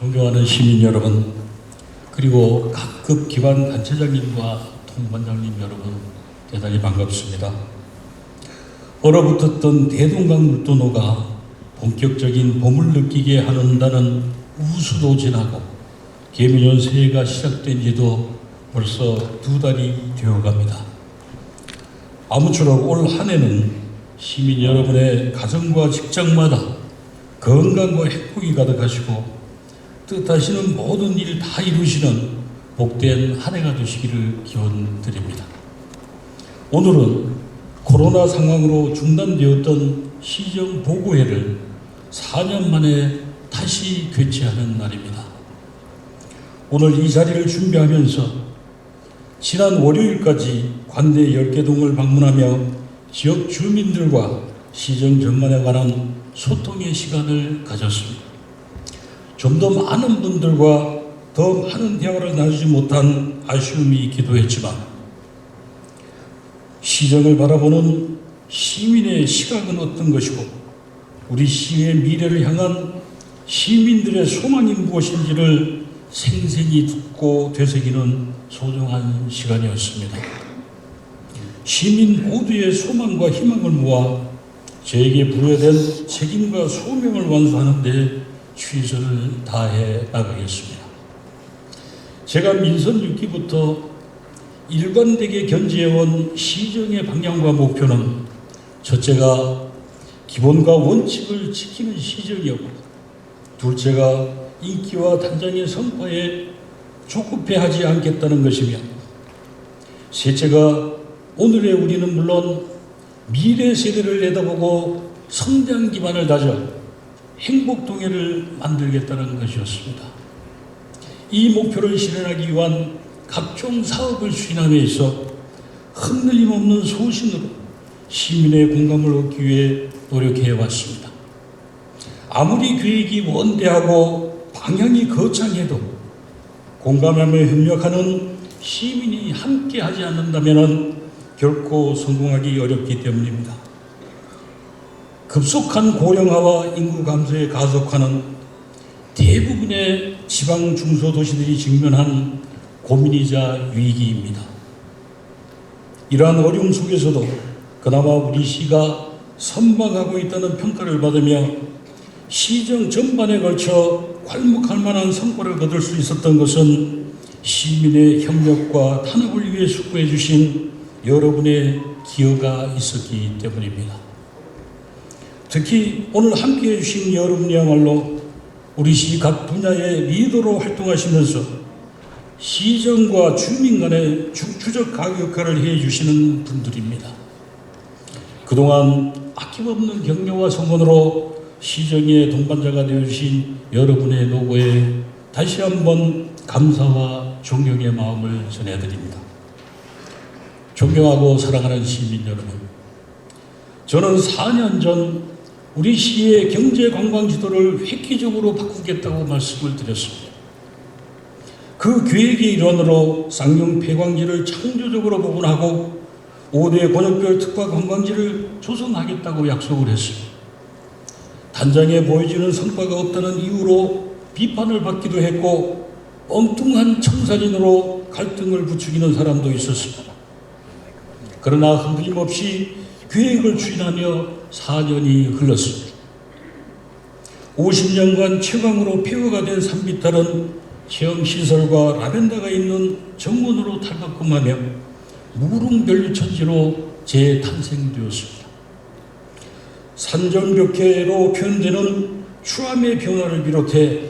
존경하는 시민 여러분, 그리고 각급 기관 단체장님과 통반장님 여러분, 대단히 반갑습니다. 얼어붙었던 대동강 물도노가 본격적인 봄을 느끼게 하는다는 우수도 지나고 개미년 새해가 시작된 지도 벌써 2달이 되어갑니다. 아무쪼록 올 한 해는 시민 여러분의 가정과 직장마다 건강과 행복이 가득하시고 뜻하시는 모든 일 다 이루시는 복된 한 해가 되시기를 기원드립니다. 오늘은 코로나 상황으로 중단되었던 시정보고회를 4년 만에 다시 개최하는 날입니다. 오늘 이 자리를 준비하면서 지난 월요일까지 관내 10개 동을 방문하며 지역 주민들과 시정 전반에 관한 소통의 시간을 가졌습니다. 좀 더 많은 분들과 더 많은 대화를 나누지 못한 아쉬움이 있기도 했지만 시정을 바라보는 시민의 시각은 어떤 것이고 우리 시의 미래를 향한 시민들의 소망이 무엇인지를 생생히 듣고 되새기는 소중한 시간이었습니다. 시민 모두의 소망과 희망을 모아 저에게 부여된 책임과 소명을 완수하는 데 최선을 다해 나가겠습니다. 제가 민선 6기부터 일관되게 견지해온 시정의 방향과 목표는 첫째가 기본과 원칙을 지키는 시정이었고 둘째가 인기와 단장의 성과에 조급해하지 않겠다는 것이며 셋째가 오늘의 우리는 물론 미래 세대를 내다보고 성장 기반을 다져 행복 동해를 만들겠다는 것이었습니다. 이 목표를 실현하기 위한 각종 사업을 추진함에 있어 흔들림 없는 소신으로 시민의 공감을 얻기 위해 노력해 왔습니다. 아무리 계획이 원대하고 방향이 거창해도 공감하며 협력하는 시민이 함께 하지 않는다면 결코 성공하기 어렵기 때문입니다. 급속한 고령화와 인구 감소에 가속화는 대부분의 지방 중소도시들이 직면한 고민이자 위기입니다. 이러한 어려움 속에서도 그나마 우리 시가 선방하고 있다는 평가를 받으며 시정 전반에 걸쳐 괄목할 만한 성과를 거둘 수 있었던 것은 시민의 협력과 탄압을 위해 수고해 주신 여러분의 기여가 있었기 때문입니다. 특히 오늘 함께해 주신 여러분이야말로 우리 시 각 분야의 리더로 활동하시면서 시정과 주민 간의 주적 가교 역할을 해주시는 분들입니다. 그동안 아낌없는 격려와 성원으로 시정의 동반자가 되어주신 여러분의 노고에 다시 한번 감사와 존경의 마음을 전해드립니다. 존경하고 사랑하는 시민 여러분, 저는 4년 전 우리 시의 경제관광 지도를 획기적으로 바꾸겠다고 말씀을 드렸습니다. 그 계획의 일환으로 쌍용 폐광지를 창조적으로 복원하고 5대 권역별 특화 관광지를 조성하겠다고 약속을 했습니다. 단장에 보여지는 성과가 없다는 이유로 비판을 받기도 했고 엉뚱한 청사진으로 갈등을 부추기는 사람도 있었습니다. 그러나 흔들림 없이 계획을 추진하며 4년이 흘렀습니다. 50년간 최강으로 폐허가 된 산비탈은 체험시설과 라벤더가 있는 정원으로 탈바꿈하며 무릉별류천지로 재탄생되었습니다. 산전벽해로 표현되는 추암의 변화를 비롯해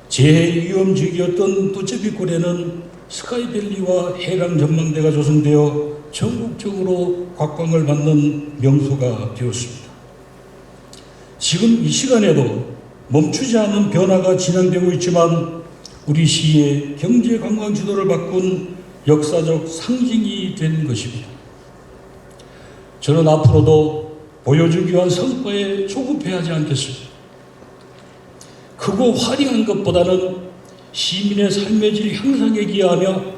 재해위험지역이었던 도제비골에는 스카이밸리와 해랑 전망대가 조성되어 전국적으로 각광을 받는 명소가 되었습니다. 지금 이 시간에도 멈추지 않는 변화가 진행되고 있지만 우리 시의 경제관광 지도를 바꾼 역사적 상징이 된 것입니다. 저는 앞으로도 보여주기 위한 성과에 조급해하지 않겠습니다. 크고 화려한 것보다는 시민의 삶의 질 향상에 기여하며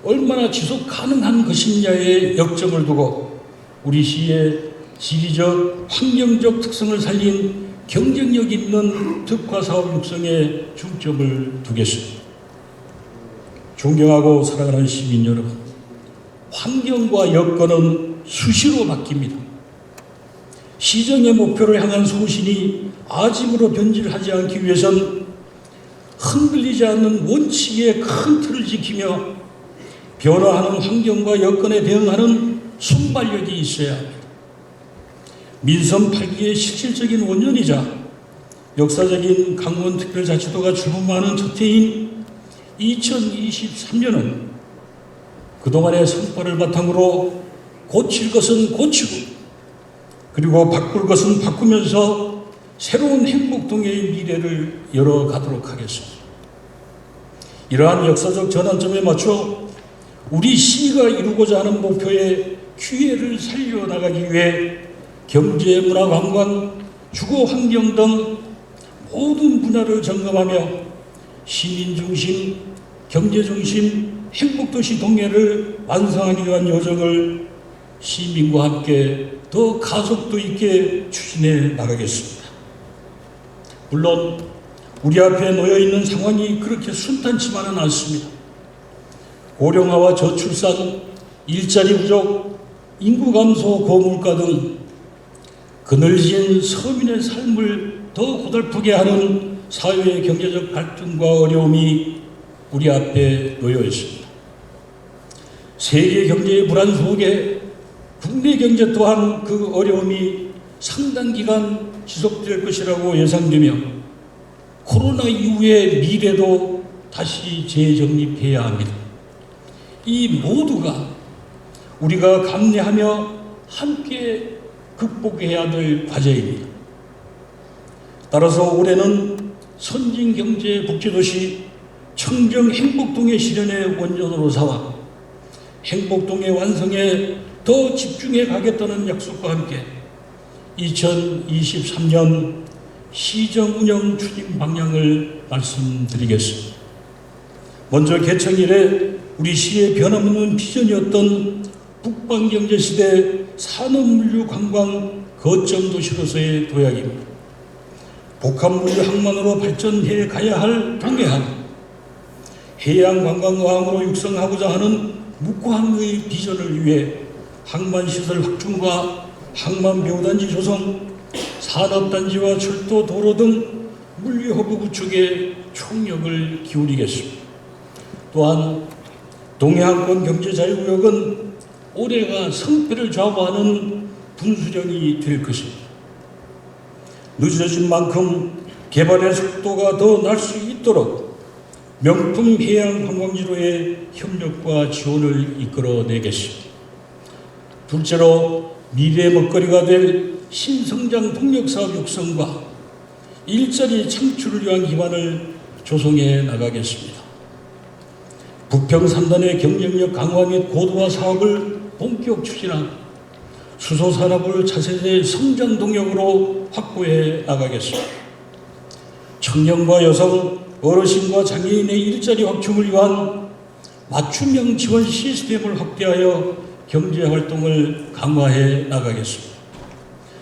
얼마나 지속 가능한 것이냐에 역점을 두고 우리 시의 지리적, 환경적 특성을 살린 경쟁력 있는 특화사업 육성에 중점을 두겠습니다. 존경하고 사랑하는 시민 여러분, 환경과 여건은 수시로 바뀝니다. 시정의 목표를 향한 소신이 아집으로 변질하지 않기 위해선 흔들리지 않는 원칙의 큰 틀을 지키며 변화하는 환경과 여건에 대응하는 순발력이 있어야 합니다. 민선 8기의 실질적인 원년이자 역사적인 강원특별자치도가 출범하는 첫 해인 2023년은 그동안의 성과를 바탕으로 고칠 것은 고치고 그리고 바꿀 것은 바꾸면서 새로운 행복동의 미래를 열어가도록 하겠습니다. 이러한 역사적 전환점에 맞춰 우리 시가 이루고자 하는 목표의 기회를 살려나가기 위해 경제, 문화, 관광, 주거 환경 등 모든 분야를 점검하며 시민 중심, 경제 중심, 행복도시 동해를 완성하기 위한 여정을 시민과 함께 더 가속도 있게 추진해 나가겠습니다. 물론 우리 앞에 놓여 있는 상황이 그렇게 순탄치만은 않습니다. 고령화와 저출산, 일자리 부족, 인구 감소, 고물가 등 그늘진 서민의 삶을 더 고달프게 하는 사회의 경제적 갈등과 어려움이 우리 앞에 놓여 있습니다. 세계 경제의 불안 속에 국내 경제 또한 그 어려움이 상당 기간 지속될 것이라고 예상되며 코로나 이후의 미래도 다시 재정립해야 합니다. 이 모두가 우리가 감내하며 함께 극복해야 될 과제입니다. 따라서 올해는 선진경제 복지도시 청정 행복동의 실현의 원년으로 삼아 행복동의 완성에 더 집중해 가겠다는 약속과 함께 2023년 시정 운영 추진 방향을 말씀드리겠습니다. 먼저 개청 이래 우리 시의 변함없는 비전이었던 북방경제시대 산업물류관광 거점도시로서의 도약입니다. 복합물류 항만으로 발전해 가야 할 동해안, 해양관광어항으로 육성하고자 하는 묵고항의 비전을 위해 항만시설 확충과 항만배후단지 조성, 산업단지와 철도, 도로 등 물류허브 구축에 총력을 기울이겠습니다. 또한 동해안권 경제자유구역은 올해가 성패를 좌우하는 분수령이 될 것입니다. 늦어진 만큼 개발의 속도가 더 날 수 있도록 명품 해양 관광지로의 협력과 지원을 이끌어내겠습니다. 둘째로 미래의 먹거리가 될 신성장 동력사업 육성과 일자리 창출을 위한 기반을 조성해 나가겠습니다. 부평 3단의 경쟁력 강화 및 고도화 사업을 본격 추진한 수소산업을 차세대 성장 동력으로 확보해 나가겠습니다. 청년과 여성, 어르신과 장애인의 일자리 확충을 위한 맞춤형 지원 시스템을 확대하여 경제활동을 강화해 나가겠습니다.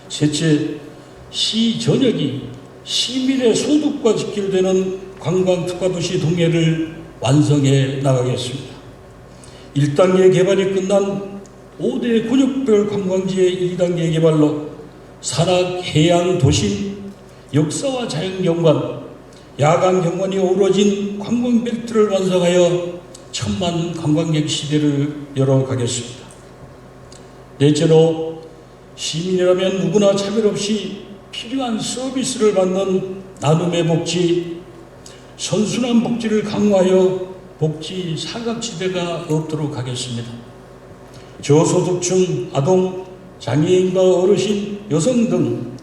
셋째, 시 전역이 시민의 소득과 직결되는 관광특화도시 동해를 완성해 나가겠습니다. 1단계 개발이 끝난 5대 군역별 관광지의 2단계 개발로 산악, 해양, 도심, 역사와 자연경관, 야간경관이 어우러진 관광벨트를 완성하여 천만 관광객 시대를 열어가겠습니다. 넷째로 시민이라면 누구나 차별 없이 필요한 서비스를 받는 나눔의 복지, 선순환 복지를 강화하여 복지 사각지대가 없도록 하겠습니다. 저소득층, 아동, 장애인과 어르신, 여성 등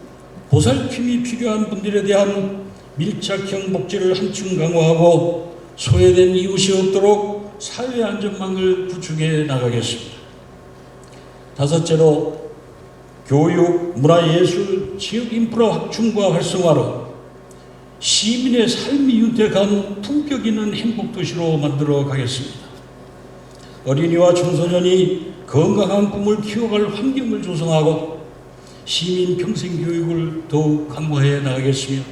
보살핌이 필요한 분들에 대한 밀착형 복지를 한층 강화하고 소외된 이웃이 없도록 사회 안전망을 구축해 나가겠습니다. 다섯째로 교육, 문화예술, 지역 인프라 확충과 활성화로 시민의 삶이 윤택한 품격 있는 행복도시로 만들어 가겠습니다. 어린이와 청소년이 건강한 꿈을 키워갈 환경을 조성하고 시민 평생 교육을 더욱 강화해 나가겠으며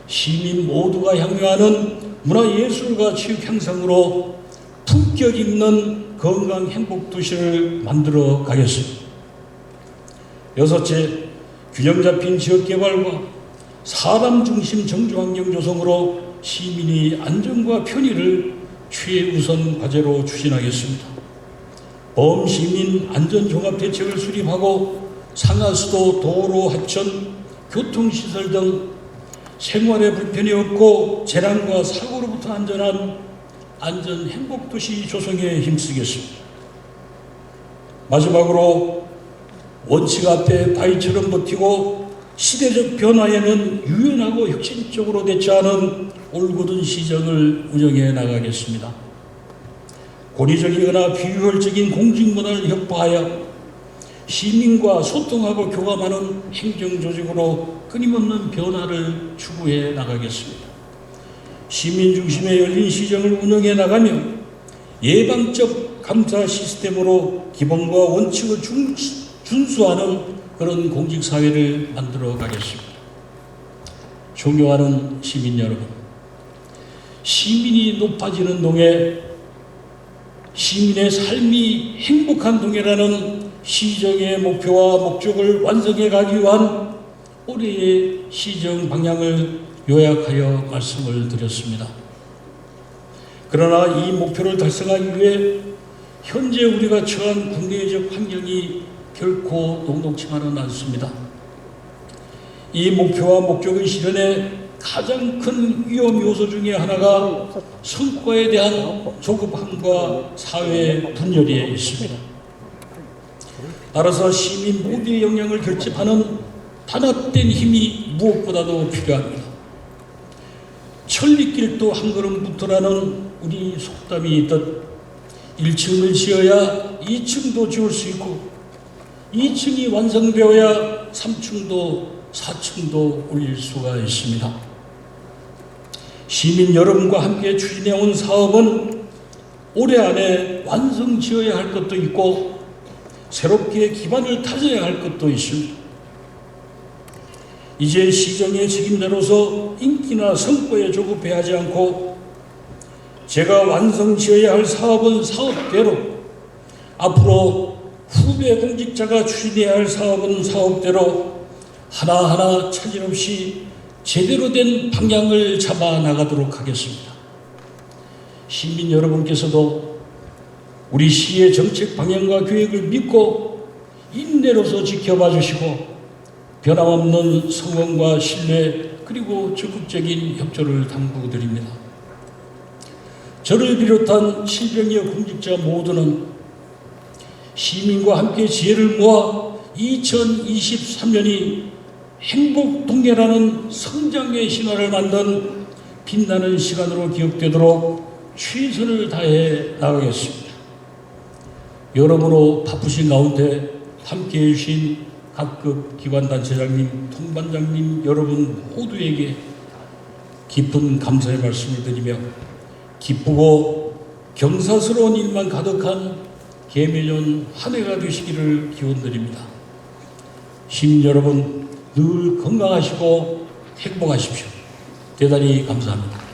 시민 모두가 향유하는 문화예술과 체육 향상으로 품격 있는 건강 행복 도시를 만들어 가겠습니다. 여섯째, 균형 잡힌 지역개발과 사람 중심 정주환경 조성으로 시민의 안전과 편의를 최우선 과제로 추진하겠습니다. 범시민 안전종합대책을 수립하고 상하수도, 도로, 하천, 교통시설 등 생활에 불편이 없고 재난과 사고로부터 안전한 안전 행복도시 조성에 힘쓰겠습니다. 마지막으로 원칙 앞에 바위처럼 버티고 시대적 변화에는 유연하고 혁신적으로 대처하는 올곧은 시정을 운영해 나가겠습니다. 권위적이거나 비효율적인 공직문화를 혁파하여 시민과 소통하고 교감하는 행정조직으로 끊임없는 변화를 추구해 나가겠습니다. 시민 중심의 열린 시정을 운영해 나가며 예방적 감사 시스템으로 기본과 원칙을 준수하는 그런 공직사회를 만들어 가겠습니다. 존경하는 시민 여러분, 시민이 높아지는 동해 시민의 삶이 행복한 동해라는 시정의 목표와 목적을 완성해 가기 위한 올해의 시정 방향을 요약하여 말씀을 드렸습니다. 그러나 이 목표를 달성하기 위해 현재 우리가 처한 국내적 환경이 결코 녹록지만은 않습니다. 이 목표와 목적의 실현에 가장 큰 위험 요소 중에 하나가 성과에 대한 조급함과 사회 분열에 있습니다. 따라서 시민 모두의 역량을 결집하는 단합된 힘이 무엇보다도 필요합니다. 천리길도 한 걸음부터라는 우리 속담이 있듯 1층을 지어야 2층도 지을 수 있고 2층이 완성되어야 3층도 4층도 올릴 수가 있습니다. 시민 여러분과 함께 추진해온 사업은 올해 안에 완성 지어야 할 것도 있고 새롭게 기반을 다져야 할 것도 있습니다. 이제 시정의 책임자로서 인기나 성과에 조급해하지 않고 제가 완성 지어야 할 사업은 사업대로, 앞으로 후배 공직자가 추진해야 할 사업은 사업대로 하나하나 차질 없이 제대로 된 방향을 잡아 나가도록 하겠습니다. 시민 여러분께서도 우리 시의 정책 방향과 계획을 믿고 인내로서 지켜봐 주시고 변함없는 성원과 신뢰 그리고 적극적인 협조를 당부드립니다. 저를 비롯한 700여 공직자 모두는 시민과 함께 지혜를 모아 2023년이 행복동해라는 성장의 신화를 만든 빛나는 시간으로 기억되도록 최선을 다해 나가겠습니다. 여러모로 바쁘신 가운데 함께해 주신 각급 기관단체장님, 통반장님 여러분 모두에게 깊은 감사의 말씀을 드리며 기쁘고 경사스러운 일만 가득한 개묘년 한 해가 되시기를 기원드립니다. 시민 여러분 늘 건강하시고 행복하십시오. 대단히 감사합니다.